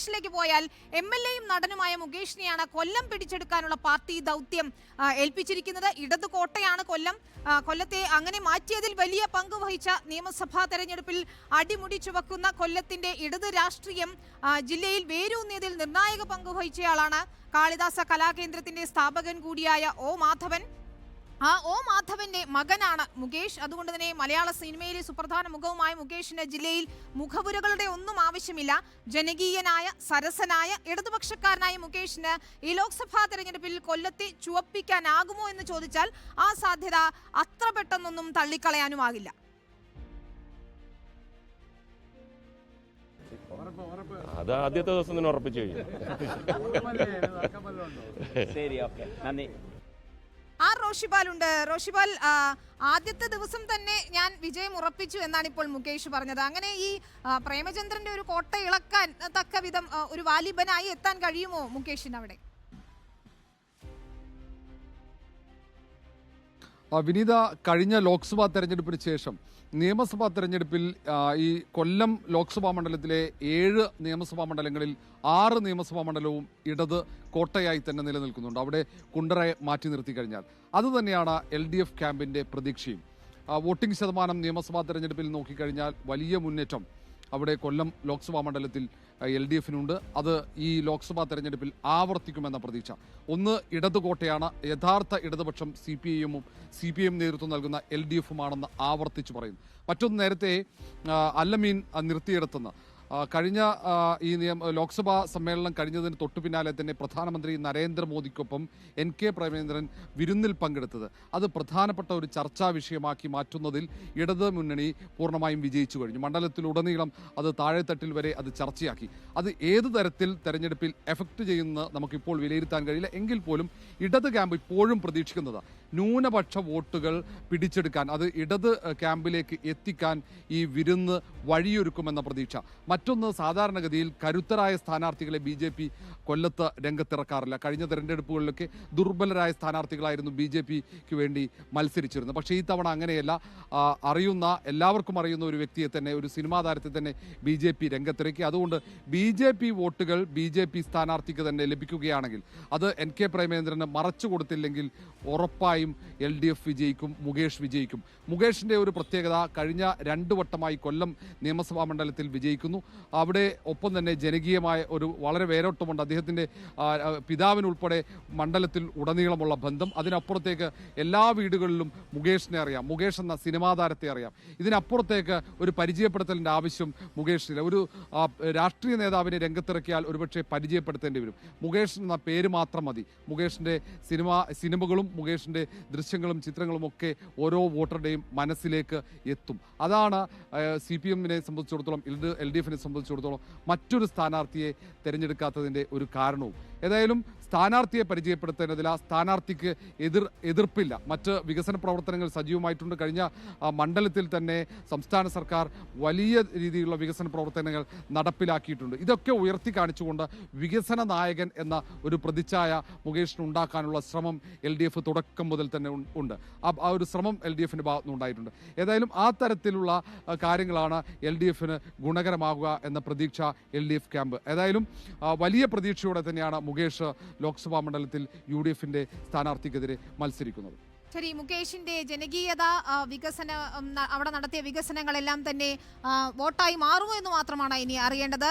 മുകേഷിലേക്ക് പോയാൽ MLA-യും നടനുമായ മുകേഷിനെയാണ് കൊല്ലം പിടിച്ചെടുക്കാനുള്ള പാർട്ടി ദൗത്യം ഏൽപ്പിച്ചിരിക്കുന്നത്. ഇടതു കോട്ടയാണ് കൊല്ലം. കൊല്ലത്തെ അങ്ങനെ മാറ്റിയതിൽ വലിയ പങ്ക് വഹിച്ച നിയമസഭാ തെരഞ്ഞെടുപ്പിൽ അടിമുടി ചുവക്കുന്ന കൊല്ലത്തിന്റെ ഇടത് രാഷ്ട്രീയം ജില്ലയിൽ വേരൂന്നിയതിൽ നിർണായക പങ്ക് വഹിച്ചയാളാണ് കാളിദാസ കലാകേന്ദ്രത്തിന്റെ സ്ഥാപകൻ കൂടിയായ O. മാധവൻ. ആ O. മാധവന്റെ മകനാണ് മുകേഷ്. അതുകൊണ്ട് തന്നെ മലയാള സിനിമയിലെ സുപ്രധാന മുഖവുമായ മുകേഷിന് ജില്ലയിൽ മുഖപുരകളുടെ ഒന്നും ആവശ്യമില്ല. ജനകീയനായ സരസനായ ഇടതുപക്ഷക്കാരനായ മുകേഷിന് ഈ ലോക്സഭാ തെരഞ്ഞെടുപ്പിൽ കൊല്ലത്തെ ചുവപ്പിക്കാനാകുമോ എന്ന് ചോദിച്ചാൽ ആ സാധ്യത അത്ര പെട്ടെന്നൊന്നും തള്ളിക്കളയാനുമാകില്ല. അത് ആദ്യത്തെ ദിവസം തന്നെ ഉറപ്പിച്ചു കഴിഞ്ഞു. ശരി, ഓക്കെ, നന്ദി. റോഷിപാൽ ഉണ്ട്. റോഷിപാൽ, ആദ്യത്തെ ദിവസം തന്നെ ഞാൻ വിജയം ഉറപ്പിച്ചു എന്നാണ് ഇപ്പോൾ മുകേഷ് പറഞ്ഞത്. അങ്ങനെ ഈ പ്രേമചന്ദ്രന്റെ ഒരു കോട്ട ഇളക്കാൻ തക്ക വിധം ഒരു വാലിബനായി എത്താൻ കഴിയുമോ മുകേഷിന് അവിടെ? വിനീത, കഴിഞ്ഞ ലോക്സഭാ തെരഞ്ഞെടുപ്പിന് ശേഷം നിയമസഭാ തെരഞ്ഞെടുപ്പിൽ ഈ കൊല്ലം ലോക്സഭാ മണ്ഡലത്തിലെ 7 നിയമസഭാ മണ്ഡലങ്ങളിൽ 6 നിയമസഭാ മണ്ഡലവും ഇടത് കോട്ടയായി തന്നെ നിലനിൽക്കുന്നുണ്ട്. അവിടെ കുണ്ടറയെ മാറ്റി നിർത്തി കഴിഞ്ഞാൽ അതുതന്നെയാണ് LDF ക്യാമ്പിന്റെ പ്രതീക്ഷയും. വോട്ടിംഗ് ശതമാനം നിയമസഭാ തെരഞ്ഞെടുപ്പിൽ നോക്കിക്കഴിഞ്ഞാൽ വലിയ മുന്നേറ്റം അവിടെ കൊല്ലം ലോക്സഭാ മണ്ഡലത്തിൽ LDF-നുണ്ട്. അത് ഈ ലോക്സഭാ തെരഞ്ഞെടുപ്പിൽ ആവർത്തിക്കുമെന്ന പ്രതീക്ഷ. ഒന്ന്, ഇടത് കോട്ടയാണ്. യഥാർത്ഥ ഇടതുപക്ഷം CPM നേതൃത്വം നൽകുന്ന LDF-ഉമാണെന്ന് ആവർത്തിച്ചു പറയുന്നു. മറ്റൊന്ന്, നേരത്തെ അല്ലമീൻ നിർത്തിയെടുത്തുന്ന കഴിഞ്ഞ ഈ ലോക്സഭാ സമ്മേളനം കഴിഞ്ഞതിന് തൊട്ടു പിന്നാലെ തന്നെ പ്രധാനമന്ത്രി നരേന്ദ്രമോദിക്കൊപ്പം NK പ്രേമചന്ദ്രൻ വിരുന്നിൽ പങ്കെടുത്തത് അത് പ്രധാനപ്പെട്ട ഒരു ചർച്ചാ വിഷയമാക്കി മാറ്റുന്നതിൽ ഇടത് മുന്നണി പൂർണ്ണമായും വിജയിച്ചു കഴിഞ്ഞു. മണ്ഡലത്തിലുടനീളം അത് താഴെത്തട്ടിൽ വരെ അത് ചർച്ചയാക്കി. അത് ഏത് തരത്തിൽ തെരഞ്ഞെടുപ്പിൽ എഫക്റ്റ് ചെയ്യുന്നത് നമുക്കിപ്പോൾ വിലയിരുത്താൻ കഴിയില്ല. എങ്കിൽ പോലും ഇടത് ക്യാമ്പ് ഇപ്പോഴും പ്രതീക്ഷിക്കുന്നത് ന്യൂനപക്ഷ വോട്ടുകൾ പിടിച്ചെടുക്കാൻ, അത് ഇടത് ക്യാമ്പിലേക്ക് എത്തിക്കാൻ ഈ വിരുന്ന് വഴിയൊരുക്കുമെന്ന പ്രതീക്ഷ. മറ്റൊന്ന്, സാധാരണഗതിയിൽ കരുത്തരായ സ്ഥാനാർത്ഥികളെ BJP കൊല്ലത്ത് രംഗത്തിറക്കാറില്ല. കഴിഞ്ഞ തെരഞ്ഞെടുപ്പുകളിലൊക്കെ ദുർബലരായ സ്ഥാനാർത്ഥികളായിരുന്നു BJPക്ക് വേണ്ടി മത്സരിച്ചിരുന്നത്. പക്ഷേ ഈ തവണ അങ്ങനെയല്ല. എല്ലാവർക്കും അറിയുന്ന ഒരു വ്യക്തിയെ തന്നെ, ഒരു സിനിമാ താരത്തെ തന്നെ BJP രംഗത്തിറക്കി. അതുകൊണ്ട് BJP വോട്ടുകൾ BJP സ്ഥാനാർത്ഥിക്ക് തന്നെ ലഭിക്കുകയാണെങ്കിൽ അത് NK പ്രേമചന്ദ്രന് മറച്ചു കൊടുത്തില്ലെങ്കിൽ ഉറപ്പായും LDF വിജയിക്കും, മുകേഷ് വിജയിക്കും. മുകേഷിന്റെ ഒരു പ്രത്യേകത, കഴിഞ്ഞ 2 വട്ടമായി കൊല്ലം നിയമസഭാ മണ്ഡലത്തിൽ വിജയിക്കുന്നു. അവിടെ ഒപ്പം തന്നെ ജനകീയമായ ഒരു വളരെ വേരോട്ടമുണ്ട്. അദ്ദേഹത്തിൻ്റെ പിതാവിനുൾപ്പെടെ മണ്ഡലത്തിൽ ഉടനീളമുള്ള ബന്ധം. അതിനപ്പുറത്തേക്ക് എല്ലാ വീടുകളിലും മുകേഷിനെ അറിയാം, മുകേഷ് എന്ന സിനിമാ താരത്തെ അറിയാം. ഇതിനപ്പുറത്തേക്ക് ഒരു പരിചയപ്പെടുത്തലിൻ്റെ ആവശ്യം മുകേഷിന്. ഒരു രാഷ്ട്രീയ നേതാവിനെ രംഗത്തിറക്കിയാൽ ഒരുപക്ഷെ പരിചയപ്പെടുത്തേണ്ടി വരും. മുകേഷ് എന്ന പേര് മാത്രം മതി. മുകേഷിൻ്റെ സിനിമകളും മുകേഷിൻ്റെ ദൃശ്യങ്ങളും ചിത്രങ്ങളും ഒക്കെ ഓരോ വോട്ടറുടെയും മനസ്സിലേക്ക് എത്തും. അതാണ് CPM-നെ സംബന്ധിച്ചിടത്തോളം, LDF-നെ സംബന്ധിച്ചിടത്തോളം മറ്റൊരു സ്ഥാനാർത്ഥിയെ തിരഞ്ഞെടുക്കാത്തതിൻ്റെ ഒരു കാരണവും. ഏതായാലും സ്ഥാനാർത്ഥിയെ പരിചയപ്പെടുത്തേണ്ടതിൽ ആ സ്ഥാനാർത്ഥിക്ക് എതിർപ്പില്ല. മറ്റ് വികസന പ്രവർത്തനങ്ങൾ സജീവമായിട്ടുണ്ട്. കഴിഞ്ഞ മണ്ഡലത്തിൽ തന്നെ സംസ്ഥാന സർക്കാർ വലിയ രീതിയിലുള്ള വികസന പ്രവർത്തനങ്ങൾ നടപ്പിലാക്കിയിട്ടുണ്ട്. ഇതൊക്കെ ഉയർത്തി കാണിച്ചുകൊണ്ട് വികസന നായകൻ എന്ന ഒരു പ്രതിച്ഛായ മുകേഷിന് ഉണ്ടാക്കാനുള്ള ശ്രമം LDF തുടക്കം മുതൽ തന്നെ ഉണ്ട്. ആ ഒരു ശ്രമം LDF-ന്റെ ഭാഗത്തുനിന്നുണ്ടായിട്ടുണ്ട്. ഏതായാലും ആ തരത്തിലുള്ള കാര്യങ്ങളാണ് LDF-ന് ഗുണകരമാകുക എന്ന പ്രതീക്ഷ LDF ക്യാമ്പ്. ഏതായാലും വലിയ പ്രതീക്ഷയോടെ തന്നെയാണ് മുകേഷ് ലോക്സഭാ മണ്ഡലത്തിൽ UDF-ന്റെ സ്ഥാനാർത്ഥിക്കെതിരെ മത്സരിക്കുന്നത്. ശരി, മുകേഷിന്റെ ജനകീയത, അവിടെ നടത്തിയ വികസനങ്ങളെല്ലാം തന്നെ വോട്ടായി മാറുമോ എന്ന് മാത്രമാണ് ഇനി അറിയേണ്ടത്.